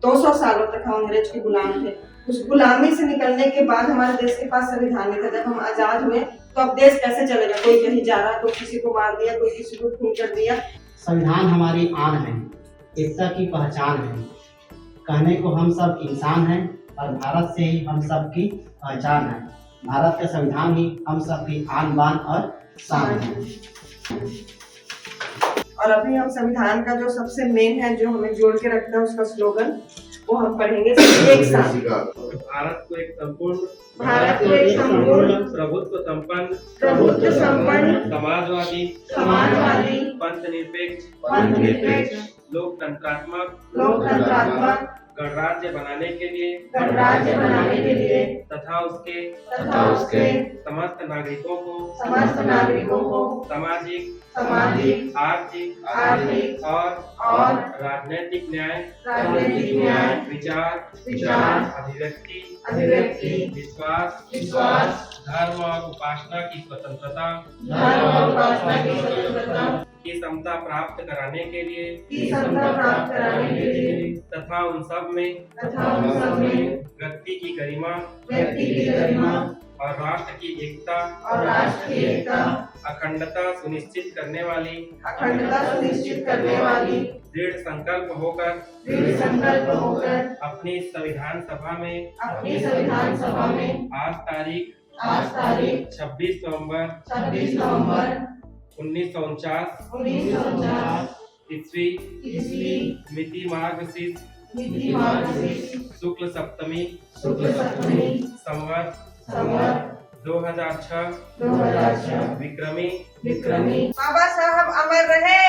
200 सालों तक हम अंग्रेज के गुलाम थे। उस गुलामी से निकलने के बाद हमारे देश के पास संविधान नहीं था। जब हम आजाद हुए तो अब देश कैसे चलेगा? कोई कहीं जा रहा, कोई किसी को मार दिया, कोई किसी को खून कर दिया। संविधान हमारी आन है, एकता की पहचान है। कहने को हम सब इंसान हैं और भारत से ही हम सब की पहचान है। भारत का संविधान ही हम सब की आन बान और शान है। और अभी हम संविधान का जो सबसे मेन है, जो हमें जोड़ के रखता है, उसका स्लोगन वो हम पढ़ेंगे एक साथ। भारत को एक संपूर्ण प्रभुत्व संपन्न समाजवादी पंथ निरपेक्ष लोकतंत्रात्मक गणराज्य बनाने के लिए तथा उसके समस्त नागरिकों को सामाजिक आर्थिक और राजनीतिक न्याय विचार अभिव्यक्ति विश्वास धर्म और उपासना की स्वतंत्रता की समता प्राप्त कराने के लिए तथा उन सब में व्यक्ति की गरिमा और राष्ट्र की एकता अखंडता सुनिश्चित करने वाली दृढ़ संकल्प होकर अपनी संविधान सभा में आज तारीख 26 नवंबर 1949 ईस्वी मिति मार्गशीर्ष शुक्ल सप्तमी संवत 2006 विक्रमी। बाबा साहब अमर रहे।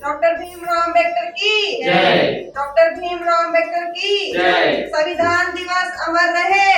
डॉक्टर भीमराव अम्बेडकर की जय। डॉक्टर भीमराव अम्बेडकर की जय। संविधान दिवस अमर रहे।